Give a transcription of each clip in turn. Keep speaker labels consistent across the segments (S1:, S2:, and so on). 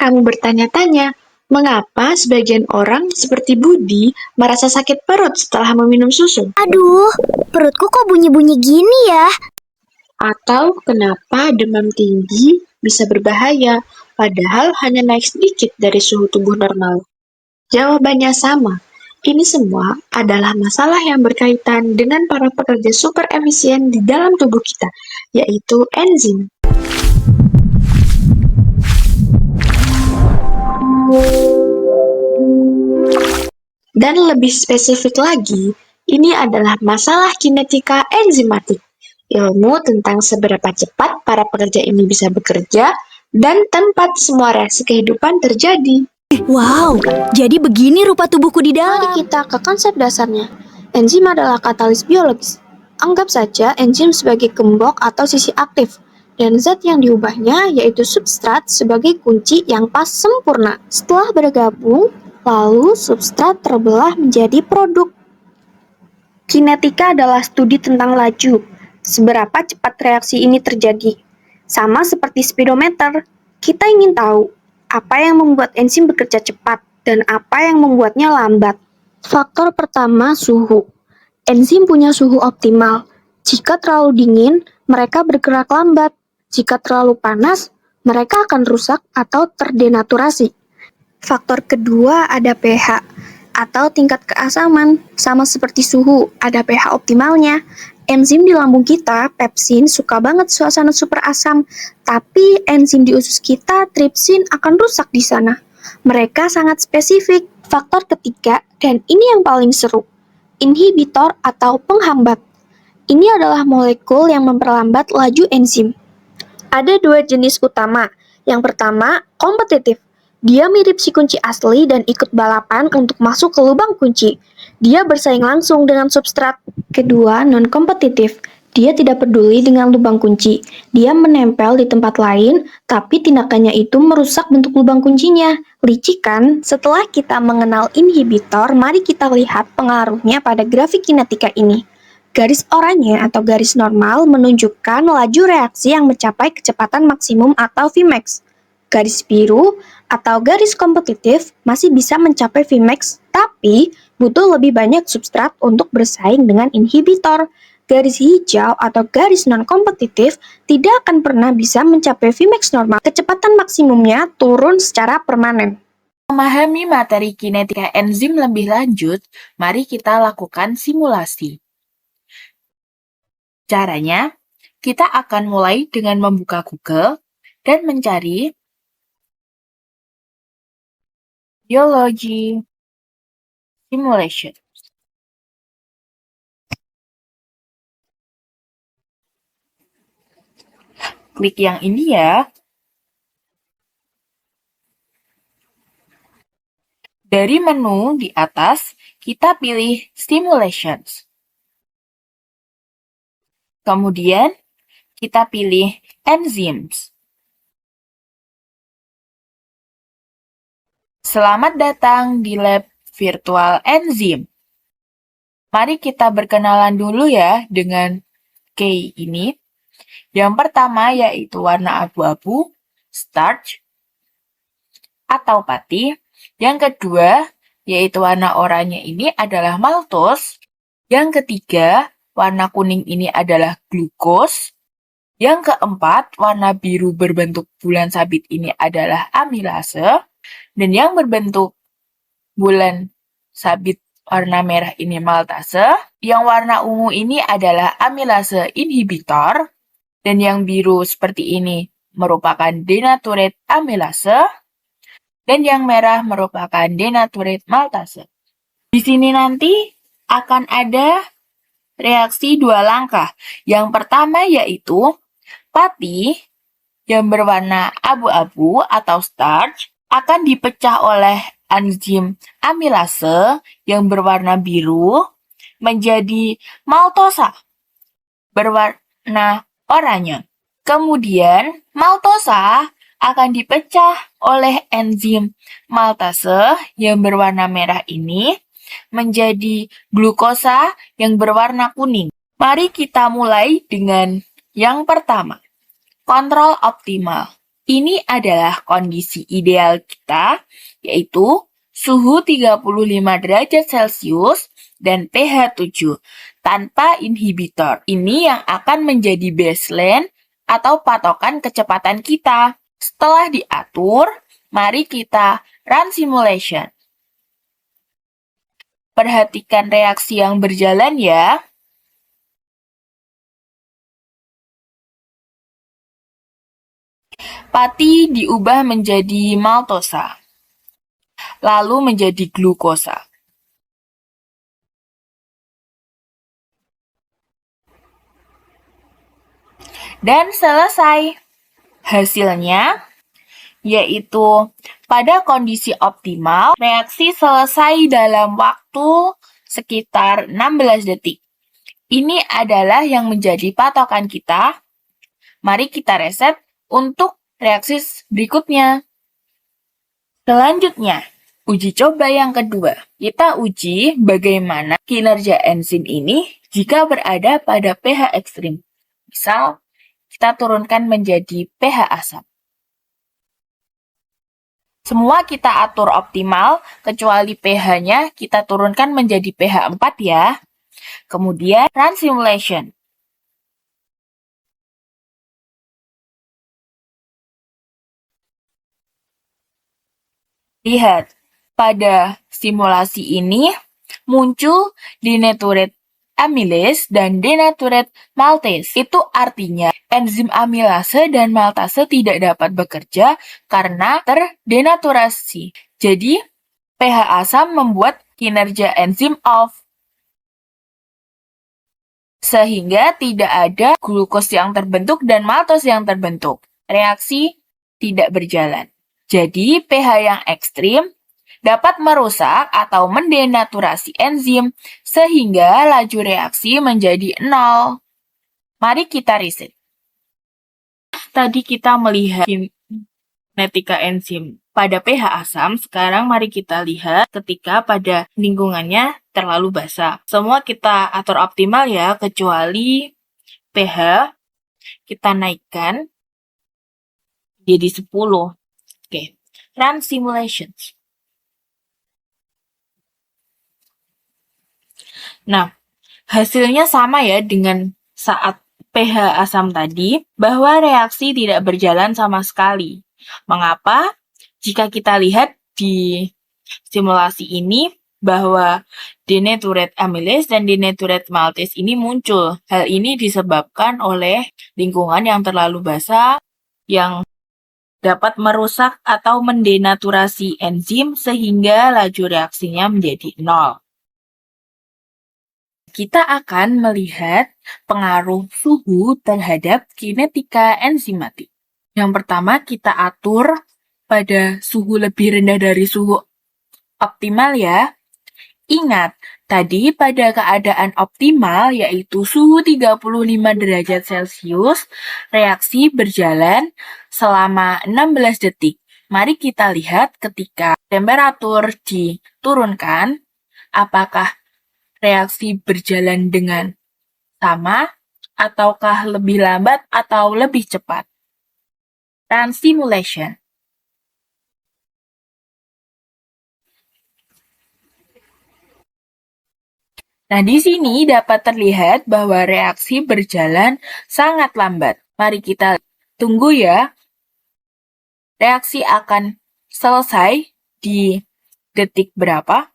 S1: kamu bertanya-tanya, mengapa sebagian orang seperti Budi merasa sakit perut setelah meminum susu?
S2: Aduh, perutku kok bunyi-bunyi gini ya?
S1: Atau kenapa demam tinggi bisa berbahaya, padahal hanya naik sedikit dari suhu tubuh normal? Jawabannya sama. Ini semua adalah masalah yang berkaitan dengan para pekerja super efisien di dalam tubuh kita, yaitu enzim. Dan lebih spesifik lagi, ini adalah masalah kinetika enzimatik, ilmu tentang seberapa cepat para pekerja ini bisa bekerja dan tempat semua reaksi kehidupan terjadi.
S2: Wow, jadi begini rupa tubuhku di
S3: Mari
S2: dalam.
S3: kita ke konsep dasarnya. Enzim adalah katalis biologis. Anggap saja enzim sebagai gembok atau sisi aktif, dan zat yang diubahnya yaitu substrat sebagai kunci yang pas sempurna. Setelah bergabung, lalu substrat terbelah menjadi produk. Kinetika adalah studi tentang laju, seberapa cepat reaksi ini terjadi. Sama seperti speedometer, kita ingin tahu apa yang membuat enzim bekerja cepat dan apa yang membuatnya lambat. Faktor pertama, suhu. Enzim punya suhu optimal. Jika terlalu dingin, mereka bergerak lambat. Jika terlalu panas, mereka akan rusak atau terdenaturasi. Faktor kedua ada pH atau tingkat keasaman. Sama seperti suhu, ada pH optimalnya. Enzim di lambung kita, pepsin, suka banget suasana super asam. Tapi enzim di usus kita, tripsin, akan rusak di sana. Mereka sangat spesifik. Faktor ketiga, dan ini yang paling seru, inhibitor atau penghambat. Ini adalah molekul yang memperlambat laju enzim. Ada dua jenis utama. Yang pertama, kompetitif. Dia mirip si kunci asli dan ikut balapan untuk masuk ke lubang kunci. Dia bersaing langsung dengan substrat. Kedua, non-kompetitif. Dia tidak peduli dengan lubang kunci. Dia menempel di tempat lain, tapi tindakannya itu merusak bentuk lubang kuncinya. Licik kan? Setelah kita mengenal inhibitor, mari kita lihat pengaruhnya pada grafik kinetika ini. Garis oranye atau garis normal menunjukkan laju reaksi yang mencapai kecepatan maksimum atau Vmax. Garis biru atau garis kompetitif masih bisa mencapai Vmax, tapi butuh lebih banyak substrat untuk bersaing dengan inhibitor. Garis hijau atau garis non-kompetitif tidak akan pernah bisa mencapai Vmax normal. Kecepatan maksimumnya turun secara permanen.
S4: Memahami materi kinetika enzim lebih lanjut, mari kita lakukan simulasi. Caranya, kita akan mulai dengan membuka Google dan mencari biology simulation. Klik yang ini ya. Dari menu di atas, kita pilih Simulations. Kemudian, kita pilih Enzymes. Selamat datang di lab virtual enzim. Mari kita berkenalan dulu ya dengan key ini. Yang pertama yaitu warna abu-abu, starch, atau pati. Yang kedua yaitu warna oranye ini adalah maltose. Yang ketiga, warna kuning ini adalah glukos. Yang keempat, warna biru berbentuk bulan sabit ini adalah amilase. Dan yang berbentuk bulan sabit warna merah ini maltase. Yang warna ungu ini adalah amilase inhibitor. Dan yang biru seperti ini merupakan denaturate amilase. Dan yang merah merupakan denaturate maltase. Di sini nanti akan ada reaksi dua langkah. Yang pertama yaitu pati yang berwarna abu-abu atau starch akan dipecah oleh enzim amilase yang berwarna biru menjadi maltosa berwarna oranye. Kemudian maltosa akan dipecah oleh enzim maltase yang berwarna merah ini menjadi glukosa yang berwarna kuning. Mari kita mulai dengan yang pertama, kontrol optimal. Ini adalah kondisi ideal kita, yaitu suhu 35 derajat Celcius dan pH 7 tanpa inhibitor. Ini yang akan menjadi baseline atau patokan kecepatan kita. Setelah diatur, mari kita run simulation. Perhatikan reaksi yang berjalan ya. Pati diubah menjadi maltosa, lalu menjadi glukosa. Dan selesai. Hasilnya yaitu pada kondisi optimal, reaksi selesai dalam waktu sekitar 16 detik. Ini adalah yang menjadi patokan kita. Mari kita reset untuk reaksi berikutnya. Selanjutnya, uji coba yang kedua. Kita uji bagaimana kinerja enzim ini jika berada pada pH ekstrim. Misal, kita turunkan menjadi pH asam. Semua kita atur optimal, kecuali pH-nya kita turunkan menjadi pH 4 ya. Kemudian, run simulation. Lihat, pada simulasi ini muncul denatured amylase dan denatured maltase. Itu artinya enzim amilase dan maltase tidak dapat bekerja karena terdenaturasi. Jadi, pH asam membuat kinerja enzim off. Sehingga tidak ada glukos yang terbentuk dan maltose yang terbentuk. Reaksi tidak berjalan. Jadi, pH yang ekstrim dapat merusak atau mendenaturasi enzim sehingga laju reaksi menjadi 0. Mari kita reset. Tadi kita melihat kinetika enzim pada pH asam, sekarang mari kita lihat ketika pada lingkungannya terlalu basah. Semua kita atur optimal ya, kecuali pH kita naikkan jadi 10. Oke, run simulations. Nah, hasilnya sama ya dengan saat pH asam tadi, bahwa reaksi tidak berjalan sama sekali. Mengapa? Jika kita lihat di simulasi ini, bahwa denatured amylase dan denatured maltase ini muncul. Hal ini disebabkan oleh lingkungan yang terlalu basah, yang dapat merusak atau mendenaturasi enzim sehingga laju reaksinya menjadi 0. Kita akan melihat pengaruh suhu terhadap kinetika enzimatik. Yang pertama kita atur pada suhu lebih rendah dari suhu optimal ya. Ingat, tadi pada keadaan optimal yaitu suhu 35 derajat Celcius, reaksi berjalan selama 16 detik. Mari kita lihat ketika temperatur diturunkan, apakah reaksi berjalan dengan sama, ataukah lebih lambat atau lebih cepat. Run simulation. Nah, di sini dapat terlihat bahwa reaksi berjalan sangat lambat. Mari kita tunggu ya. Reaksi akan selesai di detik berapa?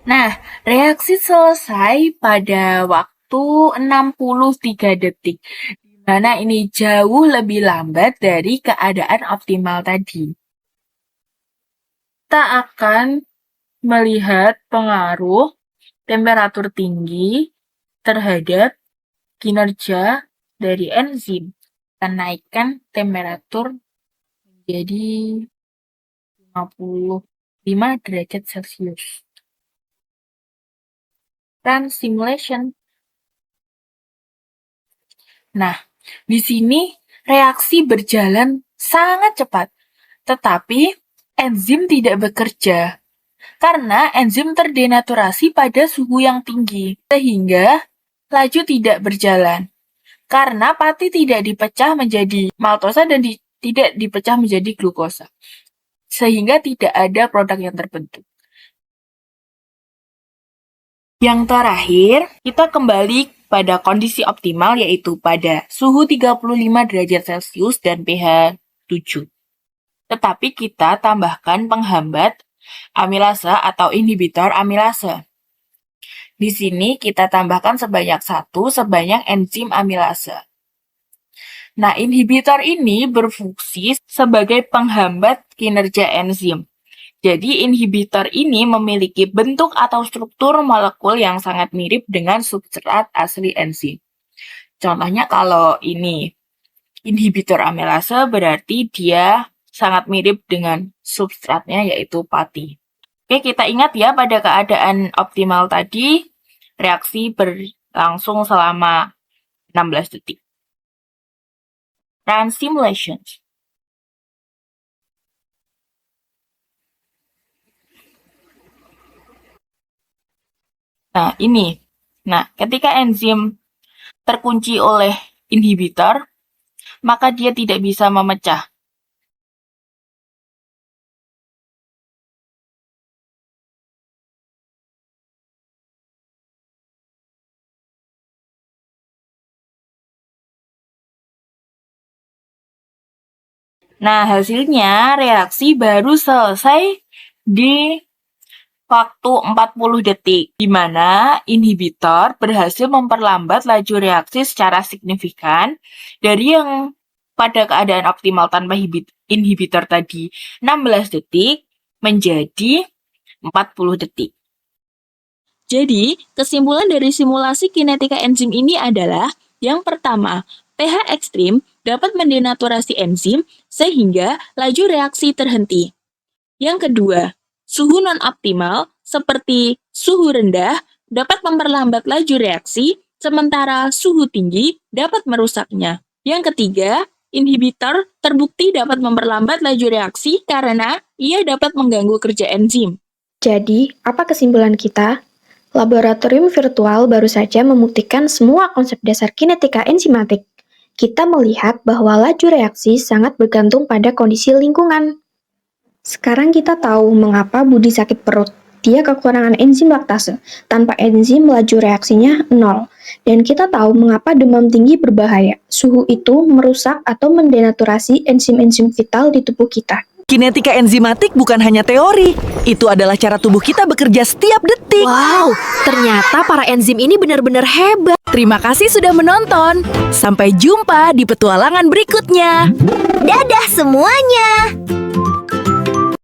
S4: Nah, reaksi selesai pada waktu 63 detik, di mana ini jauh lebih lambat dari keadaan optimal tadi. Kita akan melihat pengaruh temperatur tinggi terhadap kinerja dari enzim. Kita naikkan temperatur menjadi 55 derajat Celcius. Run simulation. Nah, di sini reaksi berjalan sangat cepat, tetapi enzim tidak bekerja karena enzim terdenaturasi pada suhu yang tinggi, sehingga laju tidak berjalan. Karena pati tidak dipecah menjadi maltosa dan tidak dipecah menjadi glukosa, sehingga tidak ada produk yang terbentuk. Yang terakhir, kita kembali pada kondisi optimal, yaitu pada suhu 35 derajat Celcius dan pH 7. Tetapi kita tambahkan penghambat amilase atau inhibitor amilase. Di sini kita tambahkan sebanyak enzim amilase. Nah, inhibitor ini berfungsi sebagai penghambat kinerja enzim. Jadi, inhibitor ini memiliki bentuk atau struktur molekul yang sangat mirip dengan substrat asli enzim. Contohnya kalau ini inhibitor amilase, berarti dia sangat mirip dengan substratnya, yaitu pati. Oke, kita ingat ya, pada keadaan optimal tadi, reaksi berlangsung selama 16 detik. Run simulations. Nah, ini. Nah, ketika enzim terkunci oleh inhibitor, maka dia tidak bisa memecah. Nah, hasilnya reaksi baru selesai di waktu 40 detik, di mana inhibitor berhasil memperlambat laju reaksi secara signifikan dari yang pada keadaan optimal tanpa inhibitor tadi 16 detik menjadi 40 detik. Jadi, kesimpulan dari simulasi kinetika enzim ini adalah yang pertama, pH ekstrim dapat mendenaturasi enzim sehingga laju reaksi terhenti. Yang kedua, suhu non-optimal seperti suhu rendah dapat memperlambat laju reaksi, sementara suhu tinggi dapat merusaknya. Yang ketiga, inhibitor terbukti dapat memperlambat laju reaksi karena ia dapat mengganggu kerja enzim.
S3: Jadi, apa kesimpulan kita? Laboratorium virtual baru saja membuktikan semua konsep dasar kinetika enzimatik. Kita melihat bahwa laju reaksi sangat bergantung pada kondisi lingkungan. Sekarang kita tahu mengapa Budi sakit perut. Dia kekurangan enzim laktase. Tanpa enzim, laju reaksinya 0. Dan kita tahu mengapa demam tinggi berbahaya. Suhu itu merusak atau mendenaturasi enzim-enzim vital di tubuh kita.
S5: Kinetika enzimatik bukan hanya teori, itu adalah cara tubuh kita bekerja setiap detik.
S2: Wow, ternyata para enzim ini benar-benar hebat.
S5: Terima kasih sudah menonton. Sampai jumpa di petualangan berikutnya.
S2: Dadah semuanya.